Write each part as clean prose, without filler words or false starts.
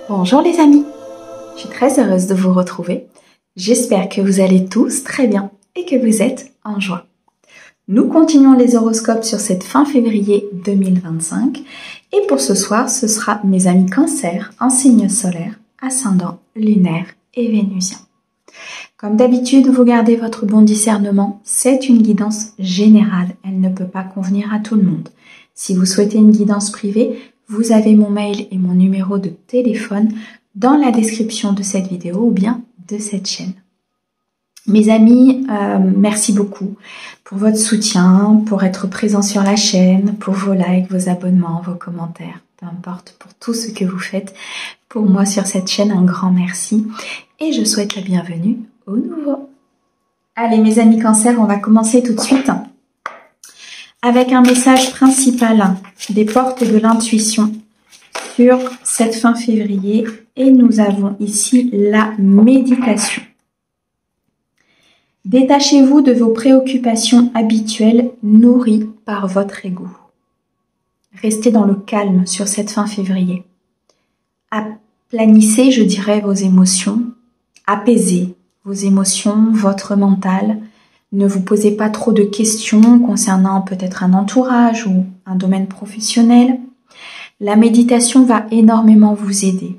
Bonjour les amis, je suis très heureuse de vous retrouver. J'espère que vous allez tous très bien et que vous êtes en joie. Nous continuons les horoscopes sur cette fin février 2025 et pour ce soir, ce sera mes amis Cancer en signe solaire, ascendant, lunaire et vénusien. Comme d'habitude, vous gardez votre bon discernement, c'est une guidance générale, elle ne peut pas convenir à tout le monde. Si vous souhaitez une guidance privée, vous avez mon mail et mon numéro de téléphone dans la description de cette vidéo ou bien de cette chaîne. Mes amis, merci beaucoup pour votre soutien, pour être présent sur la chaîne, pour vos likes, vos abonnements, vos commentaires, peu importe, pour tout ce que vous faites pour moi sur cette chaîne, un grand merci. Et je souhaite la bienvenue aux nouveaux. Allez mes amis Cancer, on va commencer tout de suite avec un message principal des portes de l'intuition sur cette fin février. Et nous avons ici la méditation. Détachez-vous de vos préoccupations habituelles nourries par votre ego. Restez dans le calme sur cette fin février. Aplanissez, je dirais, vos émotions. Apaisez vos émotions, votre mental. Ne vous posez pas trop de questions concernant peut-être un entourage ou un domaine professionnel. La méditation va énormément vous aider.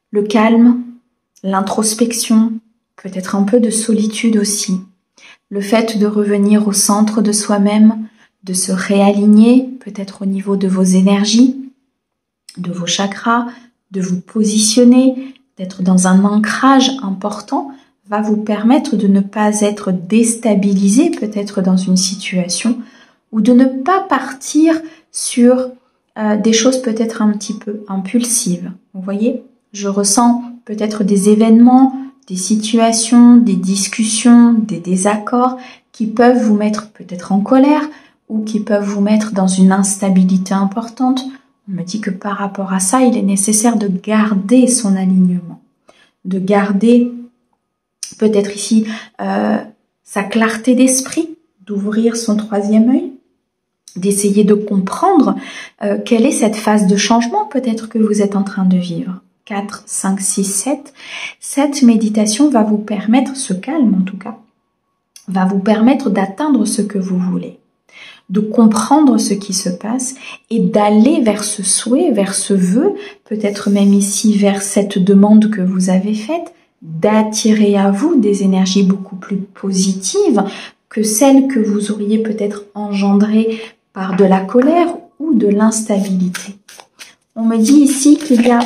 Le calme, l'introspection, peut-être un peu de solitude aussi. Le fait de revenir au centre de soi-même, de se réaligner, peut-être au niveau de vos énergies, de vos chakras, de vous positionner, d'être dans un ancrage important, va vous permettre de ne pas être déstabilisé peut-être dans une situation ou de ne pas partir sur des choses peut-être un petit peu impulsives. Vous voyez, je ressens peut-être des événements, des situations, des discussions, des désaccords qui peuvent vous mettre peut-être en colère ou qui peuvent vous mettre dans une instabilité importante. On me dit que par rapport à ça, il est nécessaire de garder son alignement, de garder peut-être ici sa clarté d'esprit, d'ouvrir son troisième œil, d'essayer de comprendre quelle est cette phase de changement peut-être que vous êtes en train de vivre. 4, 5, 6, 7. Cette méditation va vous permettre, ce calme en tout cas, va vous permettre d'atteindre ce que vous voulez, de comprendre ce qui se passe et d'aller vers ce souhait, vers ce vœu, peut-être même ici vers cette demande que vous avez faite, d'attirer à vous des énergies beaucoup plus positives que celles que vous auriez peut-être engendrées par de la colère ou de l'instabilité. On me dit ici qu'il y a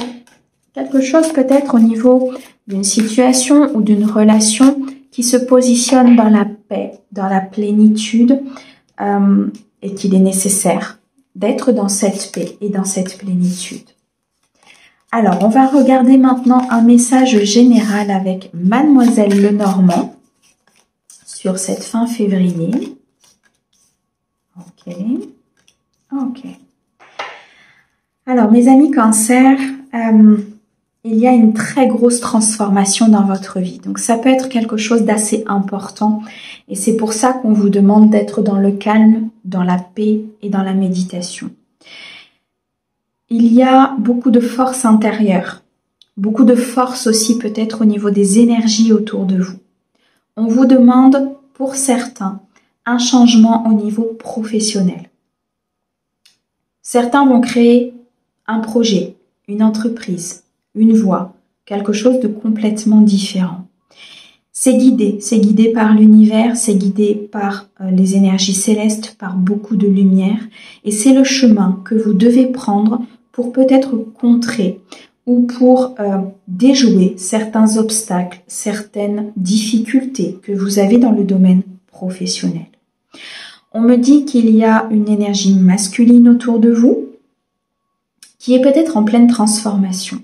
quelque chose peut-être au niveau d'une situation ou d'une relation qui se positionne dans la paix, dans la plénitude et qu'il est nécessaire d'être dans cette paix et dans cette plénitude. Alors, on va regarder maintenant un message général avec Mademoiselle Lenormand sur cette fin février. Ok. Alors, mes amis Cancer, il y a une très grosse transformation dans votre vie. Donc, ça peut être quelque chose d'assez important. Et c'est pour ça qu'on vous demande d'être dans le calme, dans la paix et dans la méditation. Il y a beaucoup de force intérieure, beaucoup de force aussi peut-être au niveau des énergies autour de vous. On vous demande, pour certains, un changement au niveau professionnel. Certains vont créer un projet, une entreprise, une voie, quelque chose de complètement différent. C'est guidé par l'univers, c'est guidé par les énergies célestes, par beaucoup de lumière. Et c'est le chemin que vous devez prendre pour peut-être contrer ou pour déjouer certains obstacles, certaines difficultés que vous avez dans le domaine professionnel. On me dit qu'il y a une énergie masculine autour de vous qui est peut-être en pleine transformation.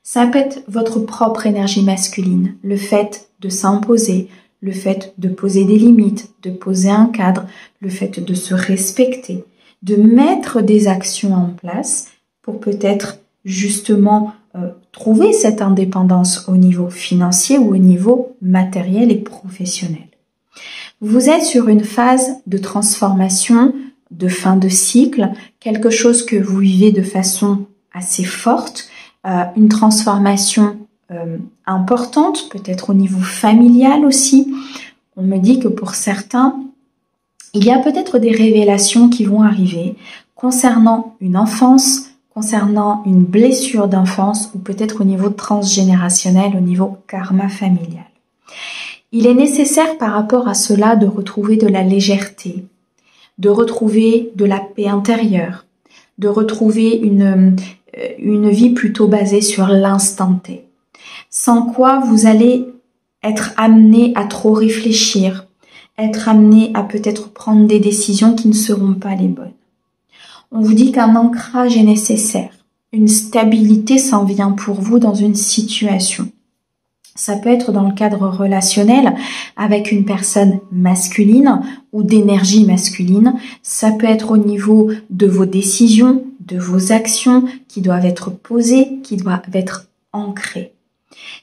Ça peut être votre propre énergie masculine, le fait de s'imposer, le fait de poser des limites, de poser un cadre, le fait de se respecter, de mettre des actions en place pour peut-être justement trouver cette indépendance au niveau financier ou au niveau matériel et professionnel. Vous êtes sur une phase de transformation, de fin de cycle, quelque chose que vous vivez de façon assez forte, une transformation importante, peut-être au niveau familial aussi. On me dit que pour certains, il y a peut-être des révélations qui vont arriver concernant une enfance, concernant une blessure d'enfance ou peut-être au niveau transgénérationnel, au niveau karma familial. Il est nécessaire par rapport à cela de retrouver de la légèreté, de retrouver de la paix intérieure, de retrouver une vie plutôt basée sur l'instant T. Sans quoi vous allez être amené à trop réfléchir, être amené à peut-être prendre des décisions qui ne seront pas les bonnes. On vous dit qu'un ancrage est nécessaire. Une stabilité s'en vient pour vous dans une situation. Ça peut être dans le cadre relationnel avec une personne masculine ou d'énergie masculine. Ça peut être au niveau de vos décisions, de vos actions qui doivent être posées, qui doivent être ancrées.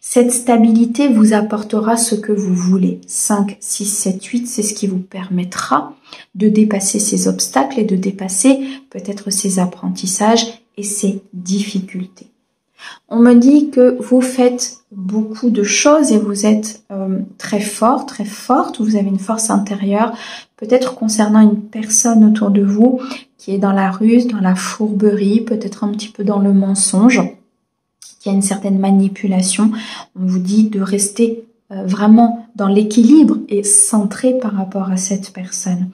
Cette stabilité vous apportera ce que vous voulez. 5, 6, 7, 8, c'est ce qui vous permettra de dépasser ces obstacles et de dépasser peut-être ces apprentissages et ces difficultés. On me dit que vous faites beaucoup de choses et vous êtes très fort, très forte, vous avez une force intérieure, peut-être concernant une personne autour de vous qui est dans la ruse, dans la fourberie, peut-être un petit peu dans le mensonge, qui a une certaine manipulation. On vous dit de rester vraiment dans l'équilibre et centré par rapport à cette personne.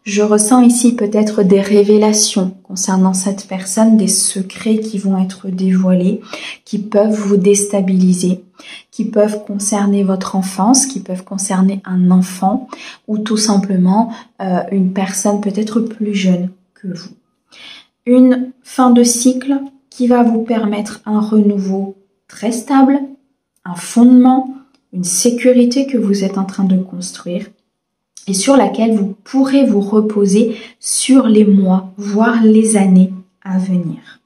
Je ressens ici peut-être des révélations concernant cette personne, des secrets qui vont être dévoilés, qui peuvent vous déstabiliser, qui peuvent concerner votre enfance, qui peuvent concerner un enfant ou tout simplement une personne peut-être plus jeune que vous. Une fin de cycle qui va vous permettre un renouveau très stable, un fondement, une sécurité que vous êtes en train de construire et sur laquelle vous pourrez vous reposer sur les mois, voire les années à venir.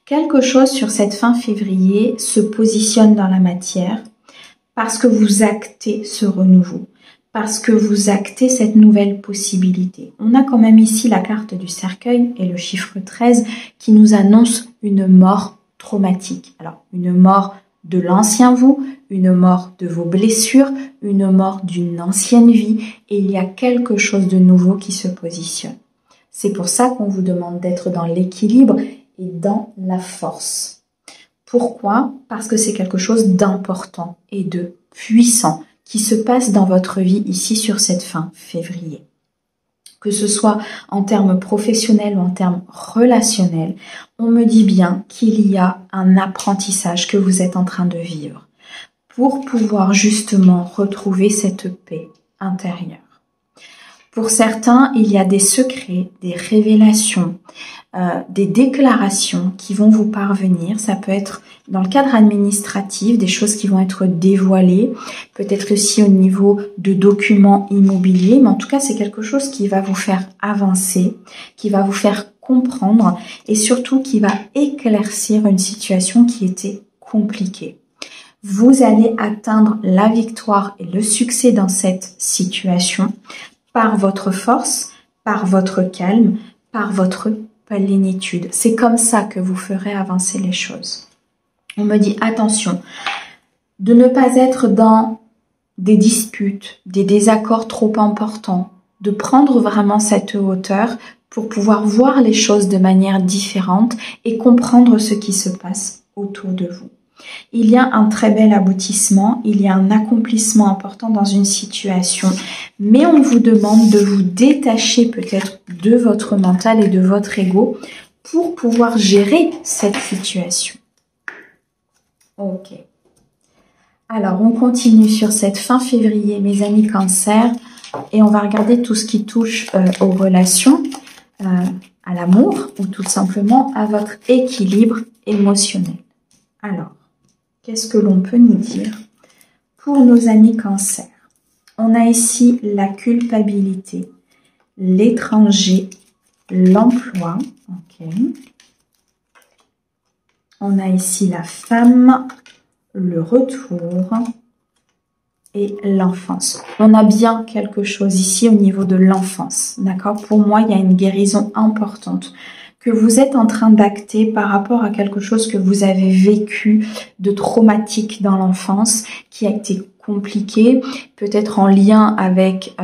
Quelque chose sur cette fin février se positionne dans la matière parce que vous actez ce renouveau, parce que vous actez cette nouvelle possibilité. On a quand même ici la carte du cercueil et le chiffre 13 qui nous annonce une mort traumatique. Alors, une mort de l'ancien vous, une mort de vos blessures, une mort d'une ancienne vie et il y a quelque chose de nouveau qui se positionne. C'est pour ça qu'on vous demande d'être dans l'équilibre et dans la force. Pourquoi? Parce que c'est quelque chose d'important et de puissant qui se passe dans votre vie ici sur cette fin février. Que ce soit en termes professionnels ou en termes relationnels, on me dit bien qu'il y a un apprentissage que vous êtes en train de vivre pour pouvoir justement retrouver cette paix intérieure. Pour certains, il y a des secrets, des révélations, des déclarations qui vont vous parvenir. Ça peut être dans le cadre administratif, des choses qui vont être dévoilées, peut-être aussi au niveau de documents immobiliers, mais en tout cas, c'est quelque chose qui va vous faire avancer, qui va vous faire comprendre et surtout qui va éclaircir une situation qui était compliquée. Vous allez atteindre la victoire et le succès dans cette situation par votre force, par votre calme, par votre plénitude. C'est comme ça que vous ferez avancer les choses. On me dit attention de ne pas être dans des disputes, des désaccords trop importants, de prendre vraiment cette hauteur pour pouvoir voir les choses de manière différente et comprendre ce qui se passe autour de vous. Il y a un très bel aboutissement, il y a un accomplissement important dans une situation, mais on vous demande de vous détacher peut-être de votre mental et de votre ego pour pouvoir gérer cette situation. Ok. Alors, on continue sur cette fin février, mes amis Cancer, et on va regarder tout ce qui touche aux relations, à l'amour ou tout simplement à votre équilibre émotionnel. Alors, qu'est-ce que l'on peut nous dire pour nos amis Cancer? On a ici la culpabilité, l'étranger, l'emploi. Ok. On a ici la femme, le retour et l'enfance. On a bien quelque chose ici au niveau de l'enfance. D'accord? Pour moi, il y a une guérison importante que vous êtes en train d'acter par rapport à quelque chose que vous avez vécu de traumatique dans l'enfance, qui a été compliqué, peut-être en lien avec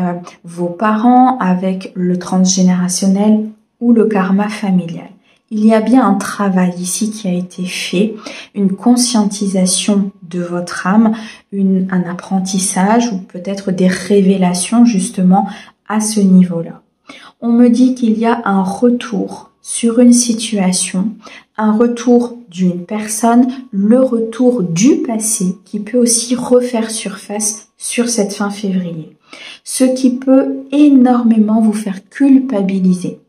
vos parents, avec le transgénérationnel ou le karma familial. Il y a bien un travail ici qui a été fait, une conscientisation de votre âme, un apprentissage ou peut-être des révélations justement à ce niveau-là. On me dit qu'il y a un retour sur une situation, un retour d'une personne, le retour du passé qui peut aussi refaire surface sur cette fin février. Ce qui peut énormément vous faire culpabiliser.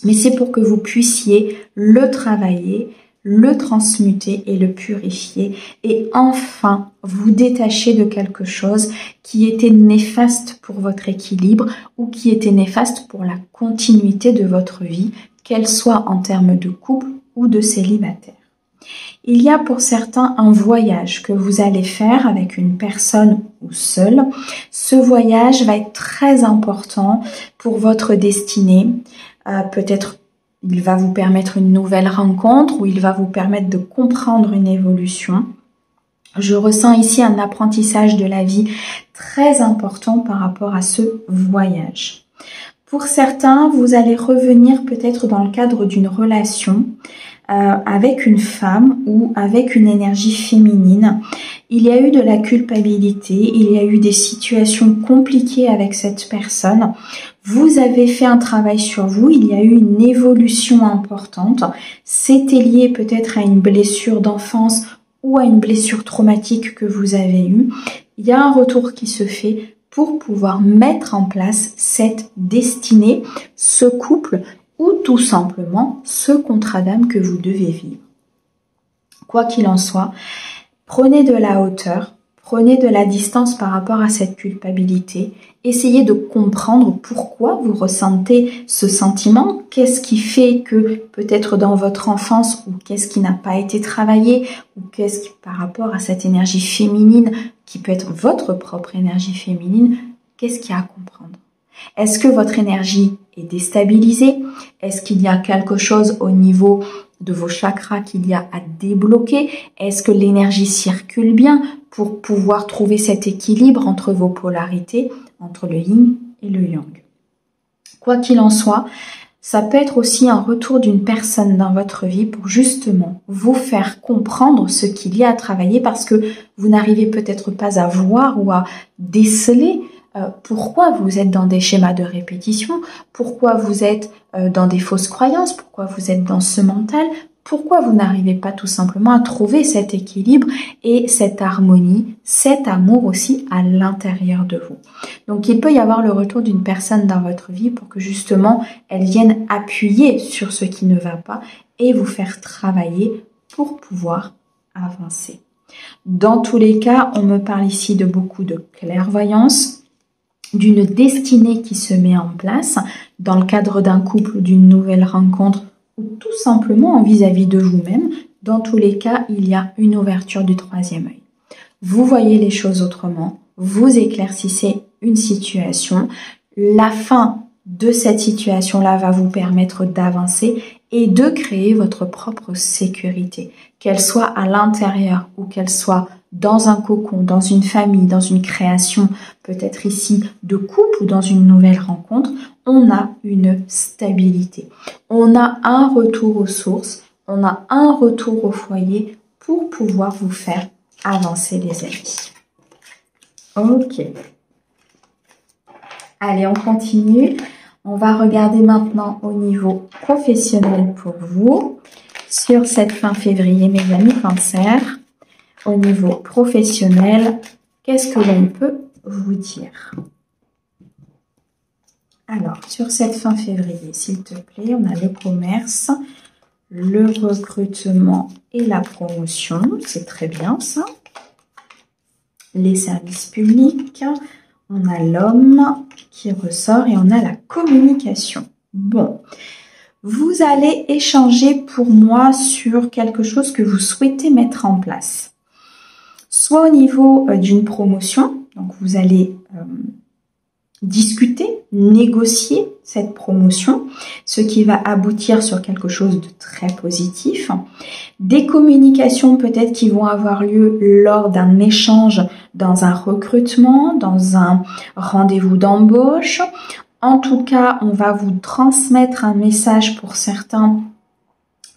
Mais c'est pour que vous puissiez le travailler, le transmuter et le purifier et enfin vous détacher de quelque chose qui était néfaste pour votre équilibre ou qui était néfaste pour la continuité de votre vie, qu'elle soit en termes de couple ou de célibataire. Il y a pour certains un voyage que vous allez faire avec une personne ou seul. Ce voyage va être très important pour votre destinée. Peut-être il va vous permettre une nouvelle rencontre ou il va vous permettre de comprendre une évolution. Je ressens ici un apprentissage de la vie très important par rapport à ce voyage. Pour certains, vous allez revenir peut-être dans le cadre d'une relation avec une femme ou avec une énergie féminine. Il y a eu de la culpabilité, il y a eu des situations compliquées avec cette personne. Vous avez fait un travail sur vous, il y a eu une évolution importante. C'était lié peut-être à une blessure d'enfance ou à une blessure traumatique que vous avez eue. Il y a un retour qui se fait pour pouvoir mettre en place cette destinée, ce couple ou tout simplement ce contrat d'âme que vous devez vivre. Quoi qu'il en soit, prenez de la hauteur, prenez de la distance par rapport à cette culpabilité, essayez de comprendre pourquoi vous ressentez ce sentiment, qu'est-ce qui fait que peut-être dans votre enfance ou qu'est-ce qui n'a pas été travaillé ou qu'est-ce qui par rapport à cette énergie féminine qui peut être votre propre énergie féminine, qu'est-ce qu'il y a à comprendre? Est-ce que votre énergie est déstabilisée? Est-ce qu'il y a quelque chose au niveau de vos chakras qu'il y a à débloquer? Est-ce que l'énergie circule bien pour pouvoir trouver cet équilibre entre vos polarités, entre le yin et le yang? Quoi qu'il en soit, ça peut être aussi un retour d'une personne dans votre vie pour justement vous faire comprendre ce qu'il y a à travailler parce que vous n'arrivez peut-être pas à voir ou à déceler pourquoi vous êtes dans des schémas de répétition, pourquoi vous êtes dans des fausses croyances, pourquoi vous êtes dans ce mental, pourquoi vous n'arrivez pas tout simplement à trouver cet équilibre et cette harmonie, cet amour aussi à l'intérieur de vous. Donc il peut y avoir le retour d'une personne dans votre vie pour que justement elle vienne appuyer sur ce qui ne va pas et vous faire travailler pour pouvoir avancer. Dans tous les cas, on me parle ici de beaucoup de clairvoyance, d'une destinée qui se met en place dans le cadre d'un couple ou d'une nouvelle rencontre ou tout simplement vis-à-vis de vous-même. Dans tous les cas, il y a une ouverture du troisième œil. Vous voyez les choses autrement, vous éclaircissez une situation. La fin de cette situation-là va vous permettre d'avancer et de créer votre propre sécurité, qu'elle soit à l'intérieur ou qu'elle soit dans un cocon, dans une famille, dans une création, peut-être ici de couple ou dans une nouvelle rencontre, on a une stabilité. On a un retour aux sources, on a un retour au foyer pour pouvoir vous faire avancer les amis. Ok. Allez, on continue. On va regarder maintenant au niveau professionnel pour vous sur cette fin février, mes amis Cancer. Au niveau professionnel, qu'est-ce que l'on peut vous dire? Alors, sur cette fin février, s'il te plaît, on a le commerce, le recrutement et la promotion. C'est très bien ça. Les services publics, on a l'homme qui ressort et on a la communication. Bon, vous allez échanger pour moi sur quelque chose que vous souhaitez mettre en place. Soit au niveau d'une promotion, donc vous allez discuter, négocier cette promotion, ce qui va aboutir sur quelque chose de très positif. Des communications peut-être qui vont avoir lieu lors d'un échange, dans un recrutement, dans un rendez-vous d'embauche. En tout cas, on va vous transmettre un message pour certains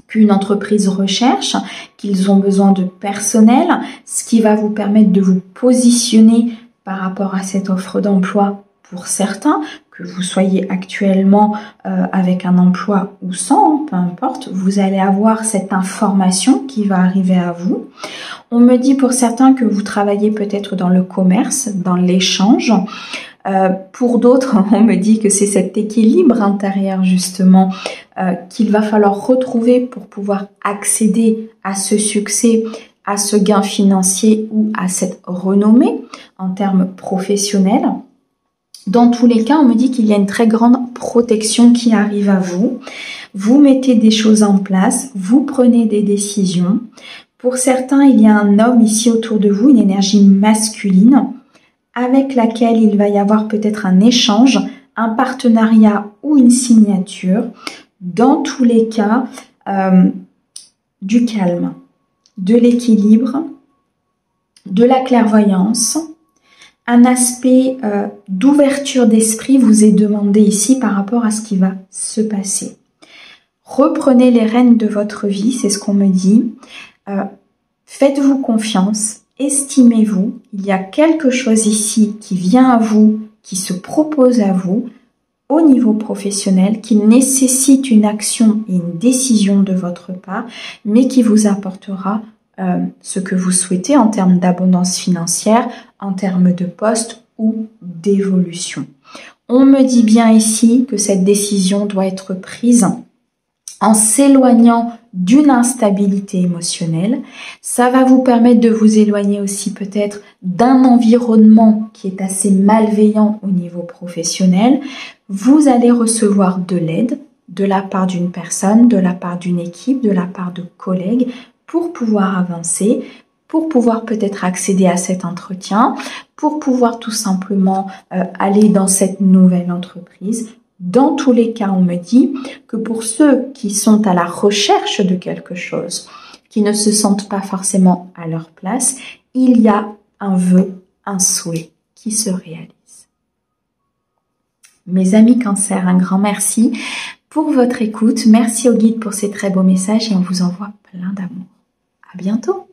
qu'une entreprise recherche, qu'ils ont besoin de personnel, ce qui va vous permettre de vous positionner par rapport à cette offre d'emploi pour certains, que vous soyez actuellement avec un emploi ou sans, peu importe, vous allez avoir cette information qui va arriver à vous. On me dit pour certains que vous travaillez peut-être dans le commerce, dans l'échange. Pour d'autres, on me dit que c'est cet équilibre intérieur justement qu'il va falloir retrouver pour pouvoir accéder à ce succès, à ce gain financier ou à cette renommée en termes professionnels. Dans tous les cas, on me dit qu'il y a une très grande protection qui arrive à vous. Vous mettez des choses en place, vous prenez des décisions. Pour certains, il y a un homme ici autour de vous, une énergie masculine, avec laquelle il va y avoir peut-être un échange, un partenariat ou une signature. Dans tous les cas, du calme, de l'équilibre, de la clairvoyance. Un aspect d'ouverture d'esprit vous est demandé ici par rapport à ce qui va se passer. Reprenez les rênes de votre vie, c'est ce qu'on me dit. Faites-vous confiance. Estimez-vous, il y a quelque chose ici qui vient à vous, qui se propose à vous au niveau professionnel, qui nécessite une action et une décision de votre part, mais qui vous apportera ce que vous souhaitez en termes d'abondance financière, en termes de poste ou d'évolution. On me dit bien ici que cette décision doit être prise en s'éloignant d'une instabilité émotionnelle. Ça va vous permettre de vous éloigner aussi peut-être d'un environnement qui est assez malveillant au niveau professionnel. Vous allez recevoir de l'aide de la part d'une personne, de la part d'une équipe, de la part de collègues pour pouvoir avancer, pour pouvoir peut-être accéder à cet entretien, pour pouvoir tout simplement aller dans cette nouvelle entreprise. Dans tous les cas, on me dit que pour ceux qui sont à la recherche de quelque chose, qui ne se sentent pas forcément à leur place, il y a un vœu, un souhait qui se réalise. Mes amis Cancer, un grand merci pour votre écoute. Merci au guide pour ces très beaux messages et on vous envoie plein d'amour. À bientôt.